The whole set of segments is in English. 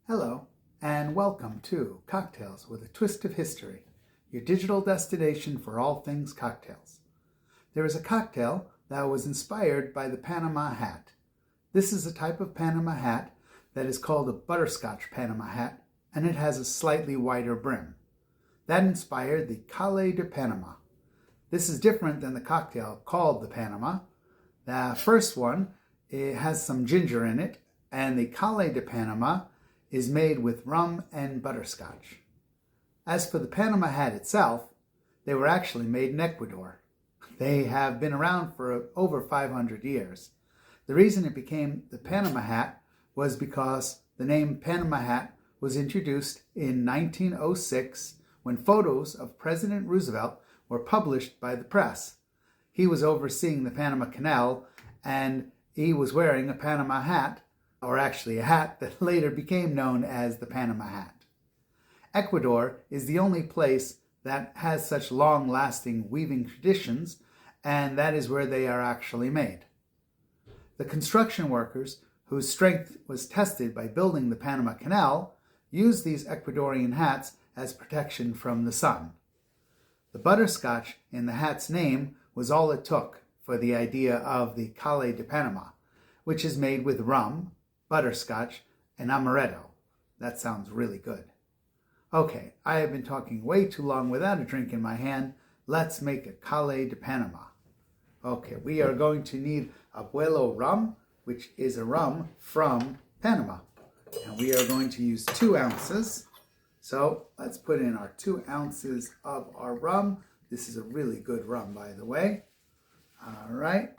Hello, and welcome to Cocktails with a Twist of History, your digital destination for all things cocktails. There is a cocktail that was inspired by the Panama hat. This is a type of Panama hat that is called a Butterscotch Panama hat, and it has a slightly wider brim. That inspired the Calle de Panama. This is different than the cocktail called the Panama. The first one, it has some ginger in it, and the Calle de Panama is made with rum and butterscotch. As for the Panama hat itself, they were actually made in Ecuador. They have been around for over 500 years. The reason it became the Panama hat was because the name Panama hat was introduced in 1906 when photos of President Roosevelt were published by the press. He was overseeing the Panama Canal and he was wearing a Panama hat, or actually a hat that later became known as the Panama hat. Ecuador is the only place that has such long-lasting weaving traditions, and that is where they are actually made. The construction workers, whose strength was tested by building the Panama Canal, used these Ecuadorian hats as protection from the sun. The butterscotch in the hat's name was all it took for the idea of the Calle de Panama, which is made with rum, butterscotch, and Amaretto. That sounds really good. Okay, I have been talking way too long without a drink in my hand. Let's make a Calle de Panama. Okay, we are going to need Abuelo rum, which is a rum from Panama. And we are going to use 2 ounces. So let's put in our 2 ounces of our rum. This is a really good rum, by the way. All right,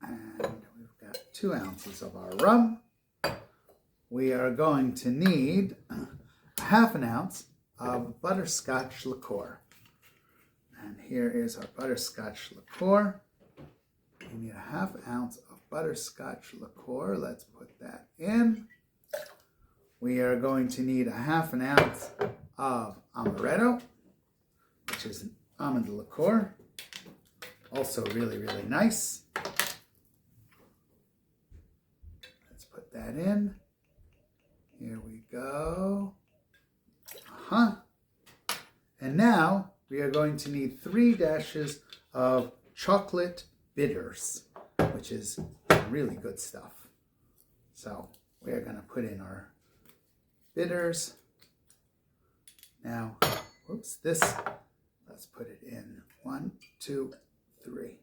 and we've got 2 ounces of our rum. We are going to need half an ounce of butterscotch liquor. And here is our butterscotch liquor. We need a half ounce of butterscotch liquor. Let's put that in. We are going to need a half an ounce of Amaretto, which is an almond liqueur. Also really, really nice. Let's put that in. Here we go. And now we are going to need 3 dashes of chocolate bitters, which is really good stuff. So we are going to put in our bitters. Now, let's put it in 1, 2, 3.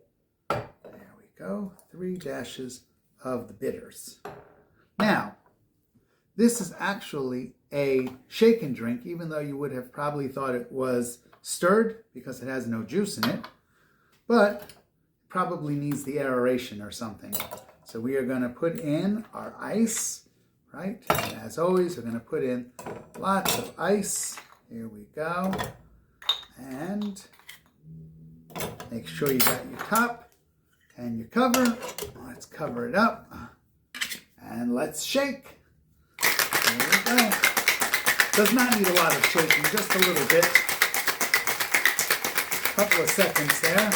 There we go. 3 dashes of the bitters. Now, this is actually a shaken drink, even though you would have probably thought it was stirred because it has no juice in it, but probably needs the aeration or something. So we are going to put in our ice, right? And as always, we're going to put in lots of ice. Here we go. And make sure you got your top and your cover. Let's cover it up and let's shake. There we go. Does not need a lot of shaking, just a little bit. Couple of seconds there.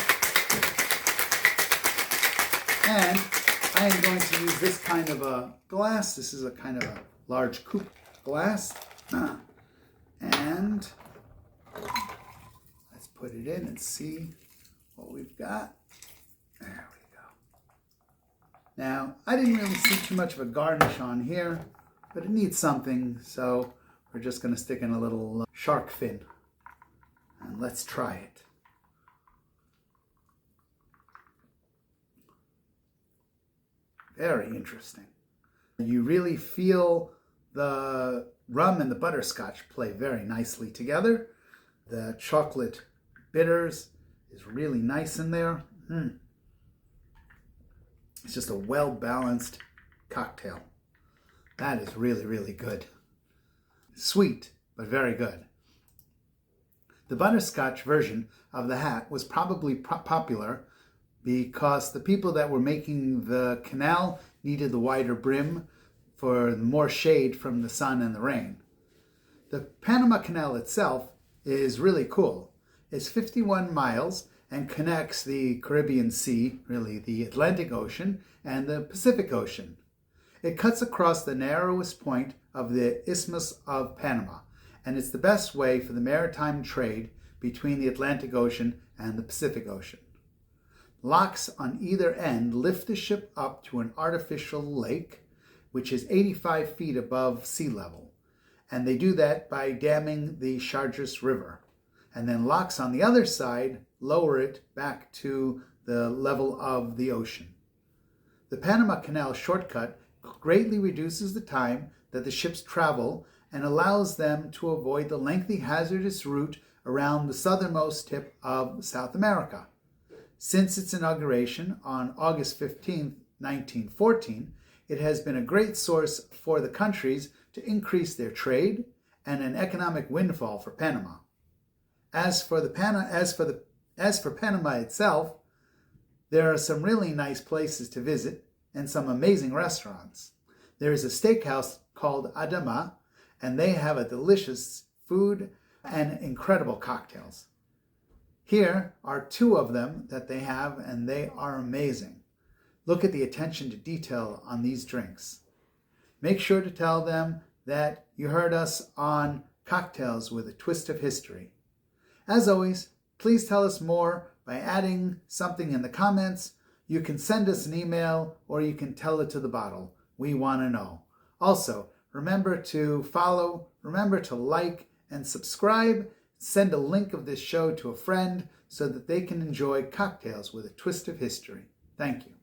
And I am going to use this kind of a glass. This is a kind of a large coupe glass. And let's put it in and see what we've got. There we go. Now, I didn't really see too much of a garnish on here, but it needs something, so we're just going to stick in a little shark fin. And let's try it. Very interesting. You really feel the rum and the butterscotch play very nicely together. The chocolate bitters is really nice in there. It's just a well-balanced cocktail. That is really, really good. Sweet, but very good. The butterscotch version of the hat was probably popular because the people that were making the canal needed the wider brim for more shade from the sun and the rain. The Panama Canal itself is really cool. It's 51 miles and connects the Caribbean Sea, really the Atlantic Ocean, and the Pacific Ocean. It cuts across the narrowest point of the Isthmus of Panama, and it's the best way for the maritime trade between the Atlantic Ocean and the Pacific Ocean. Locks on either end lift the ship up to an artificial lake, which is 85 feet above sea level, and they do that by damming the Chartres River. And then locks on the other side lower it back to the level of the ocean. The Panama Canal shortcut greatly reduces the time that the ships travel and allows them to avoid the lengthy hazardous route around the southernmost tip of South America. Since its inauguration on August 15, 1914, it has been a great source for the countries to increase their trade and an economic windfall for Panama. As for Panama itself, there are some really nice places to visit and some amazing restaurants. There is a steakhouse called Adama, and they have a delicious food and incredible cocktails. Here are two of them that they have, and they are amazing. Look at the attention to detail on these drinks. Make sure to tell them that you heard us on Cocktails with a Twist of History. As always, please tell us more by adding something in the comments. You can send us an email or you can tell it to the bottle. We want to know. Also, remember to follow, remember to like and subscribe. Send a link of this show to a friend so that they can enjoy Cocktails with a Twist of History. Thank you.